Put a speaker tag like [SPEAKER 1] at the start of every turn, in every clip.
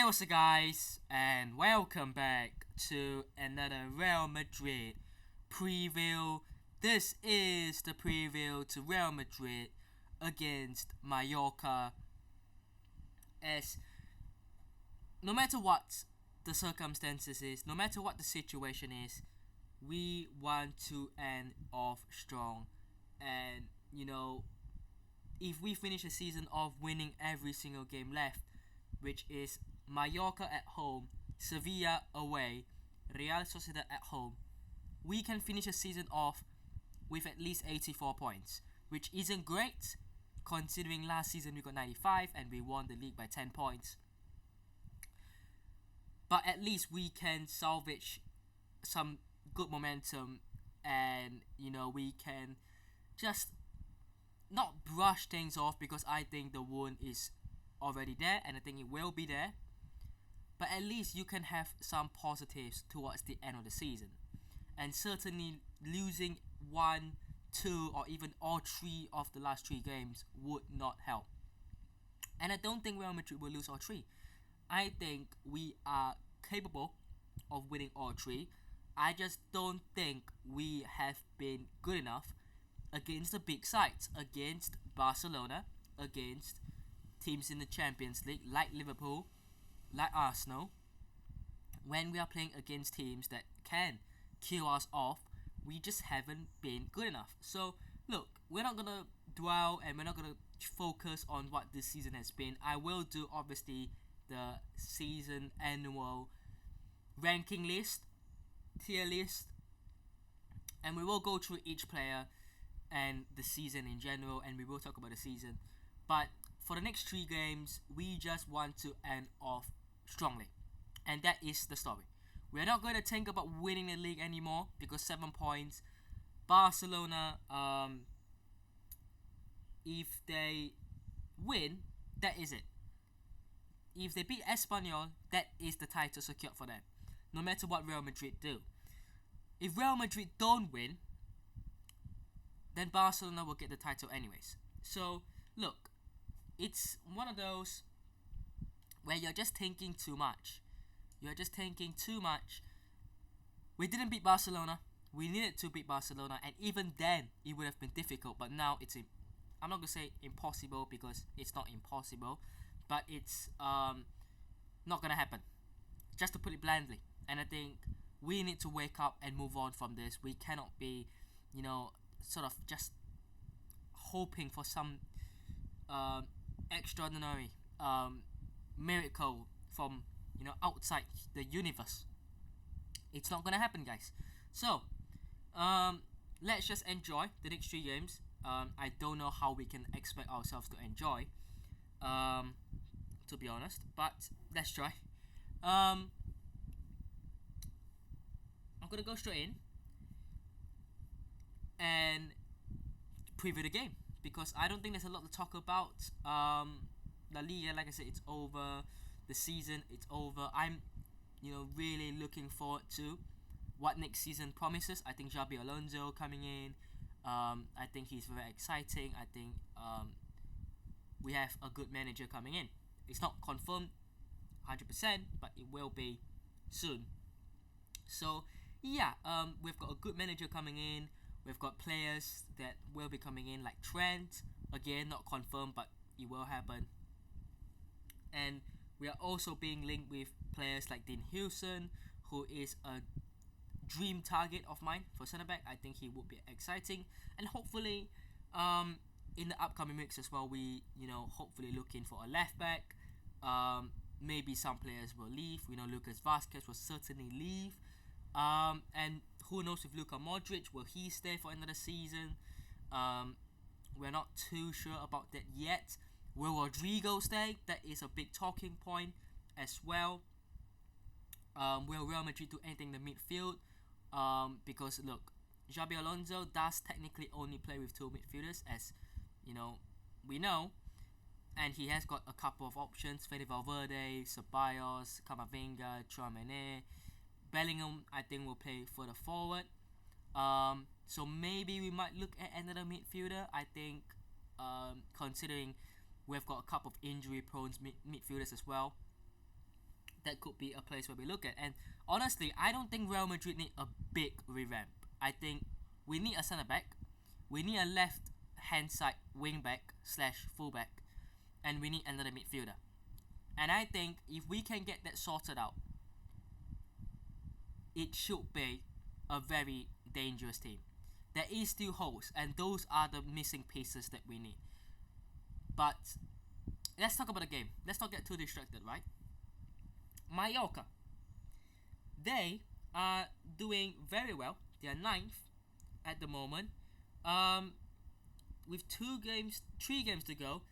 [SPEAKER 1] Hey, what's up, guys, and welcome back to another Real Madrid preview. This is the preview to Real Madrid against Mallorca. As no matter what the circumstances is, no matter what the situation is, we want to end off strong. And if we finish the season off winning every single game left, which is Mallorca at home, Sevilla away, Real Sociedad at home, we can finish the season off with at least 84 points, which isn't great considering last season we got 95 and we won the league by 10 points. But at least we can salvage some good momentum, and we can just not brush things off, because I think the wound is already there and I think it will be there. But at least you can have some positives towards the end of the season. And certainly losing 1, 2 or even all 3 of the last 3 games would not help. And I don't think Real Madrid will lose all 3. I think we are capable of winning all 3. I just don't think we have been good enough against the big sides, against Barcelona, against teams in the Champions League like Liverpool, like Arsenal. When we are playing against teams that can kill us off, we just haven't been good enough. So look, we're not gonna dwell and we're not gonna focus on what this season has been. I will do obviously the season annual ranking list, tier list, and we will go through each player and the season in general, and we will talk about the season. But for the next 3 games, we just want to end off strongly, and that is the story. We're not going to think about winning the league anymore, because 7 points. Barcelona, if they win, that is it. If they beat Espanyol, that is the title secured for them, no matter what Real Madrid do. If Real Madrid don't win, then Barcelona will get the title anyways. So look, it's one of those where you're just thinking too much. We didn't beat Barcelona. We needed to beat Barcelona, and even then it would have been difficult. But now I'm not gonna say impossible, because it's not impossible, but it's not gonna happen, just to put it blandly. And I think we need to wake up and move on from this. We cannot be, sort of just hoping for some extraordinary miracle from outside the universe. It's not gonna happen, guys. So let's just enjoy the next 3 games. I don't know how we can expect ourselves to enjoy, to be honest, but let's try. I'm gonna go straight in and preview the game, because I don't think there's a lot to talk about. La Liga, like I said, it's over. The season, it's over. I'm really looking forward to what next season promises. I think Xabi Alonso coming in, I think he's very exciting. I think we have a good manager coming in. It's not confirmed 100%, but it will be soon. So yeah, we've got a good manager coming in. We've got players that will be coming in, like Trent. Again, not confirmed, but it will happen. And we are also being linked with players like Dean Hewson, who is a dream target of mine for centre back. I think he would be exciting, and hopefully, in the upcoming weeks as well, we hopefully looking for a left back. Maybe some players will leave. We know Lucas Vazquez will certainly leave. And who knows if Luka Modric will he stay for another season? We're not too sure about that yet. Will Rodrigo stay? That is a big talking point as well. Will Real Madrid do anything in the midfield? Because look, Xabi Alonso does technically only play with 2 midfielders, as we know, and he has got a couple of options: Fede Valverde, Ceballos, Camavinga, Tchouaméni. Bellingham, I think, will play further forward. So maybe we might look at another midfielder. I think, considering we've got a couple of injury-prone midfielders as well. that could be a place where we look at. And honestly, I don't think Real Madrid need a big revamp. I think we need a centre back, we need a left hand side wing back slash fullback, and we need another midfielder. And I think if we can get that sorted out, it should be a very dangerous team. There is still holes, and those are the missing pieces that we need. But let's talk about the game. Let's not get too distracted, right? Mallorca. They are doing very well. They are ninth at the moment. With 3 games to go,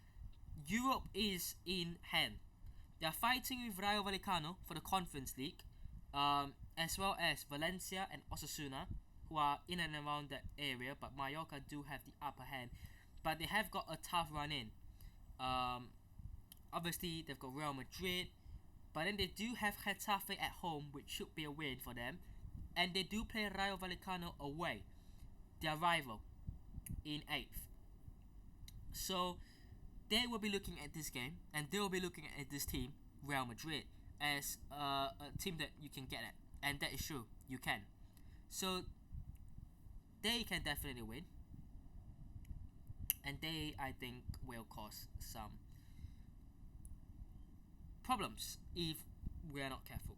[SPEAKER 1] Europe is in hand. They are fighting with Rayo Vallecano for the Conference League, as well as Valencia and Osasuna, who are in and around that area. But Mallorca do have the upper hand, but they have got a tough run in. Obviously, they've got Real Madrid, but then they do have Getafe at home, which should be a win for them. And they do play Rayo Vallecano away, their rival, in 8th. So they will be looking at this game, and they will be looking at this team, Real Madrid, as a team that you can get at. And that is true, you can. So they can definitely win. And they, I think, will cause some problems if we are not careful.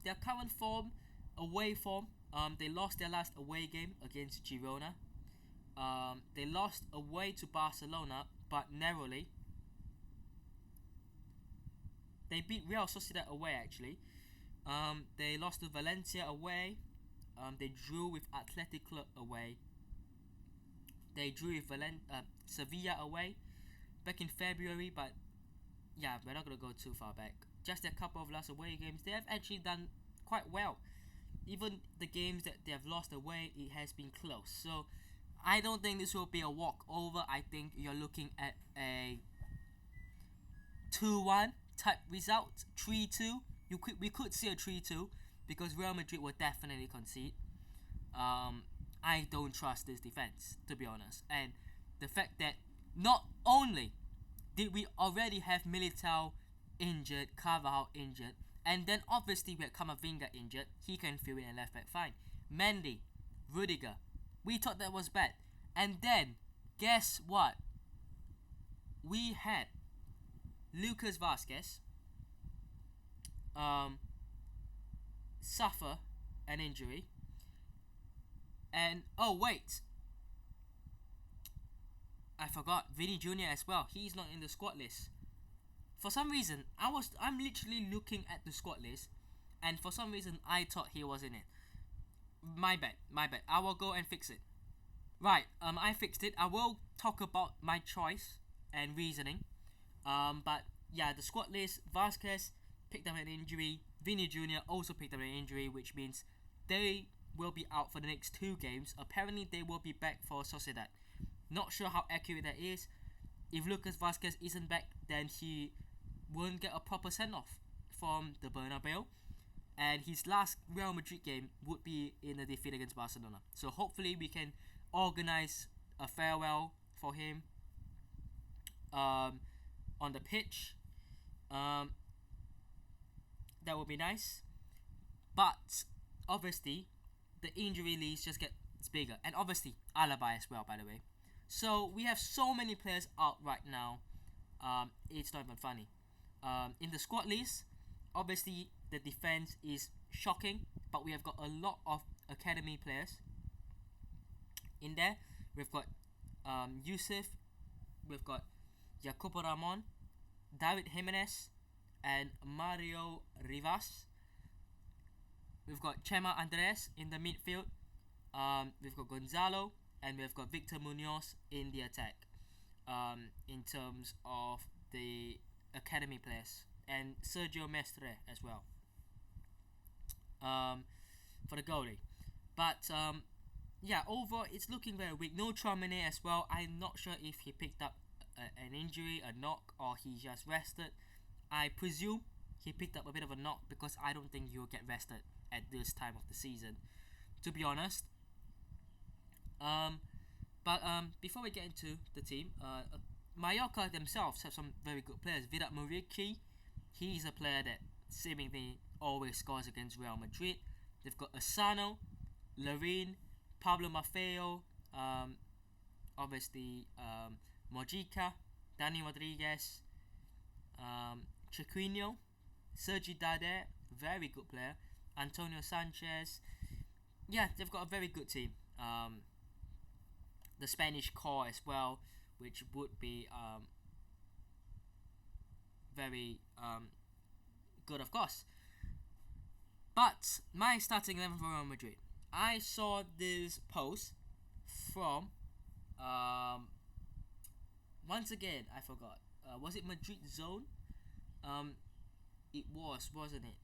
[SPEAKER 1] Their current form, away form, they lost their last away game against Girona. They lost away to Barcelona, but narrowly. They beat Real Sociedad away, actually. They lost to Valencia away. They drew with Athletic Club away. They drew with Sevilla away back in February, but yeah, we're not going to go too far back. Just a couple of last away games, they have actually done quite well. Even the games that they have lost away, it has been close. So I don't think this will be a walkover. I think you're looking at a 2-1 type result, 3-2. We could see a 3-2 because Real Madrid will definitely concede. I don't trust this defense, to be honest. And the fact that not only did we already have Militao injured, Carvajal injured, and then obviously we had Camavinga injured, he can fill in a left back fine. Mendy, Rudiger, we thought that was bad. And then, guess what? We had Lucas Vazquez suffer an injury. And, oh wait, I forgot, Vini Jr. as well. He's not in the squad list. For some reason, I'm literally looking at the squad list, and for some reason I thought he was in it. My bad. I will go and fix it. Right, I fixed it. I will talk about my choice and reasoning. But yeah, the squad list, Vazquez picked up an injury. Vini Jr. also picked up an injury, which means they will be out for the next 2 games. Apparently, they will be back for Sociedad. Not sure how accurate that is. If Lucas Vazquez isn't back, then he won't get a proper send-off from the Bernabeu. And his last Real Madrid game would be in a defeat against Barcelona. So hopefully we can organize a farewell for him on the pitch. That would be nice. But obviously, the injury list just gets bigger. And obviously, Alaba as well, by the way. So we have so many players out right now. It's not even funny. In the squad list, obviously the defense is shocking, but we have got a lot of academy players in there. We've got Yusuf, we've got Jacopo Ramon, David Jimenez, and Mario Rivas. We've got Chema Andres in the midfield. We've got Gonzalo, and we've got Victor Munoz in the attack. In terms of the academy players, and Sergio Mestre as well for the goalie. But yeah, overall it's looking very weak. No Traoré as well. I'm not sure if he picked up an injury, a knock, or he just rested. I presume he picked up a bit of a knock because I don't think you'll get rested at this time of the season, to be honest. But before we get into the team, Mallorca themselves have some very good players. Vidat Muriqi He's a player that seemingly always scores against Real Madrid. They've got Asano, Larin, Pablo Maffeo, obviously Mojica, Dani Rodriguez, Chiquinho, Sergi Dade, very good player, Antonio Sanchez. Yeah, they've got a very good team. The Spanish core as well, which would be very good, of course. But my starting 11 for Real Madrid, I saw this post from once again I forgot. Was it Madrid Zone? It was, wasn't it?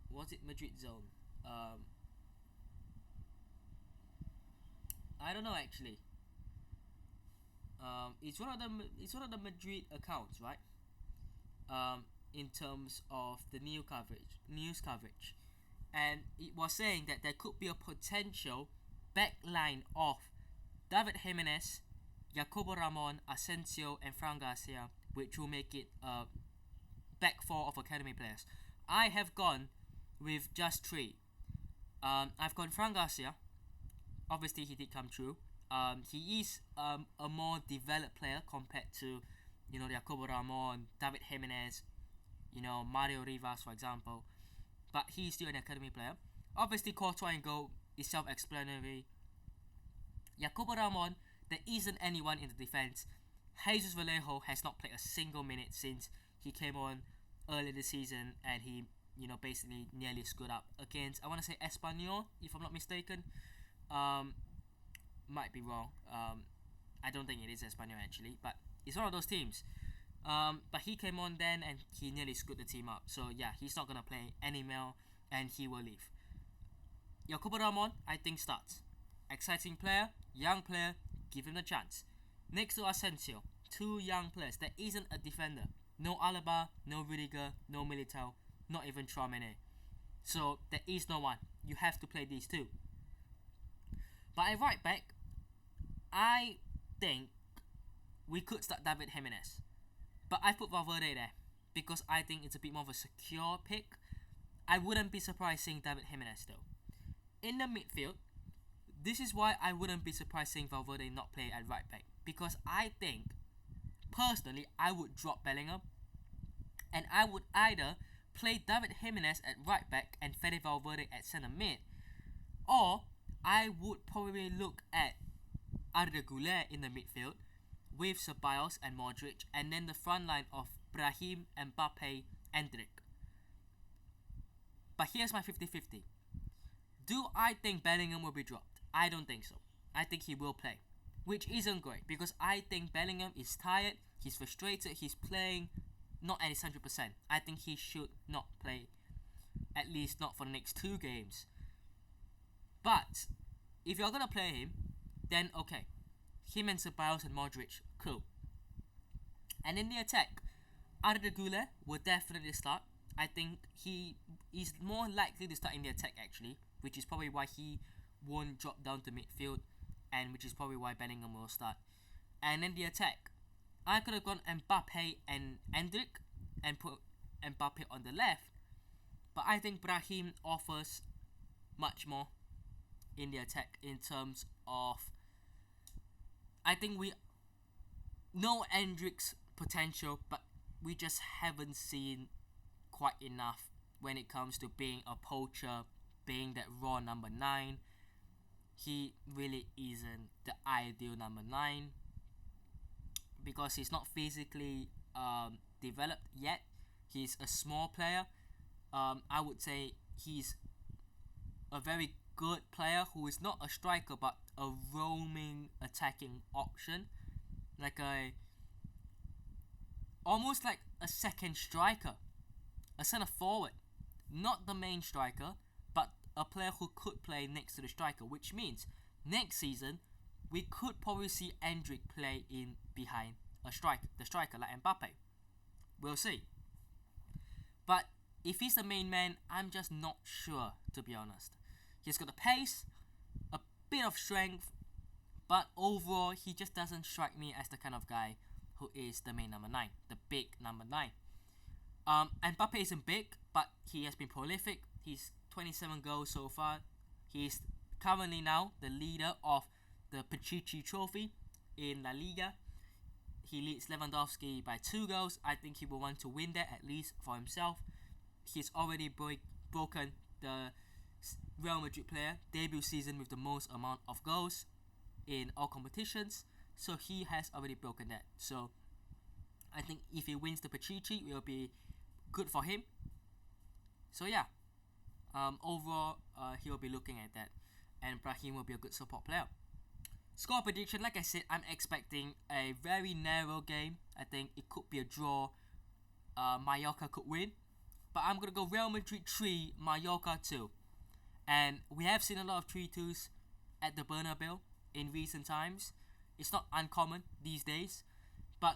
[SPEAKER 1] Was it Madrid Zone? I don't know actually. It's one of the Madrid accounts, right? In terms of the news coverage, and it was saying that there could be a potential backline of David Jimenez, Jacobo Ramon, Asensio, and Fran Garcia, which will make it a back four of academy players. I have gone with just three. I've gone Fran Garcia. Obviously, he did come true. He is a more developed player compared to, Jacobo Ramon, David Jimenez, Mario Rivas, for example. But he's still an academy player. Obviously, Courtois and goal is self-explanatory. Jacobo Ramon, there isn't anyone in the defense. Jesus Vallejo has not played a single minute since he came on early this season, and he, basically nearly screwed up against, I want to say Espanyol, if I'm not mistaken. Might be wrong. I don't think it is Espanyol actually, but it's one of those teams. But he came on then and he nearly screwed the team up. So yeah, he's not gonna play anymore and he will leave. Jacobo Ramon, I think starts. Exciting player, young player, give him a chance. Next to Asensio, two young players. There isn't a defender. No Alaba, no Rudiger, no Militao, not even Tchouaméni. So there is no one. You have to play these two. But at right back, I think we could start David Jimenez. But I put Valverde there because I think it's a bit more of a secure pick. I wouldn't be surprised seeing David Jimenez though. In the midfield, this is why I wouldn't be surprised seeing Valverde not play at right back. Because I think, personally, I would drop Bellingham. And I would either play David Jimenez at right back and Fede Valverde at centre mid. Or I would probably look at Arda Güler in the midfield with Ceballos and Modric, and then the front line of Brahim, Mbappe, Endrick. But here's my 50-50. Do I think Bellingham will be dropped? I don't think so. I think he will play, which isn't great because I think Bellingham is tired, he's frustrated, he's playing not at his 100%. I think he should not play, at least not for the next 2 games. But if you're gonna play him, then okay, him and Ceballos and Modric, cool. And in the attack, Arda Güler will definitely start. I think he is more likely to start in the attack actually, which is probably why he won't drop down to midfield, and which is probably why Bellingham will start. And in the attack, I could have gone Mbappe and Endrick and put Mbappe on the left, but I think Brahim offers much more in the attack in terms of, I think we know Endrick's potential, but we just haven't seen quite enough when it comes to being a poacher, being that raw number 9. He really isn't the ideal number 9 because he's not physically developed yet. He's a small player. I would say he's a very good player who is not a striker but a roaming attacking option, like almost like a second striker, a centre forward, not the main striker, but a player who could play next to the striker, which means next season we could probably see Endrick play in behind the striker like Mbappe. We'll see. But if he's the main man, I'm just not sure, to be honest. He's got the pace, a bit of strength, but overall he just doesn't strike me as the kind of guy who is the main number 9, the big number 9. And Mbappe isn't big, but he has been prolific. He's 27 goals so far. He's currently now the leader of the Pichichi Trophy in La Liga. He leads Lewandowski by 2 goals. I think he will want to win that at least for himself. He's already broken the Real Madrid player debut season with the most amount of goals in all competitions. So he has already broken that. So I think if he wins the Pichichi, it will be good for him. So yeah, overall, he will be looking at that, and Brahim will be a good support player. Score prediction, like I said, I'm expecting a very narrow game. I think it could be a draw. Mallorca could win, but I'm gonna go Real Madrid 3, Mallorca 2. And we have seen a lot of 3-2s at the Bernabeu in recent times. It's not uncommon these days, but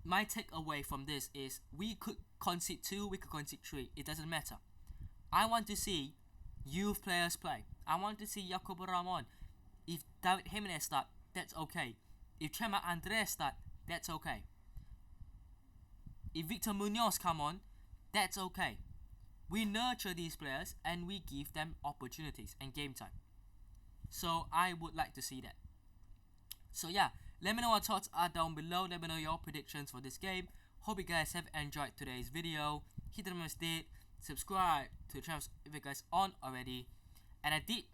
[SPEAKER 1] my takeaway from this is we could concede 2, we could concede 3. It doesn't matter. I want to see youth players play. I want to see Jacobo Ramon. If David Jimenez start, that's okay. If Chema Andres start, that's okay. If Victor Munoz come on, that's okay. We nurture these players and we give them opportunities and game time. So I would like to see that. So yeah, let me know what thoughts are down below. Let me know your predictions for this game. Hope you guys have enjoyed today's video. Hit the did, subscribe to the channel if you guys aren't already. And I did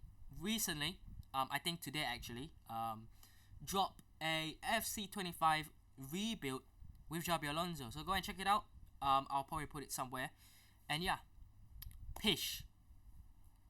[SPEAKER 1] recently, I think today actually, drop a FC25 rebuild with Xabi Alonso. So go and check it out. I'll probably put it somewhere. And yeah, pish.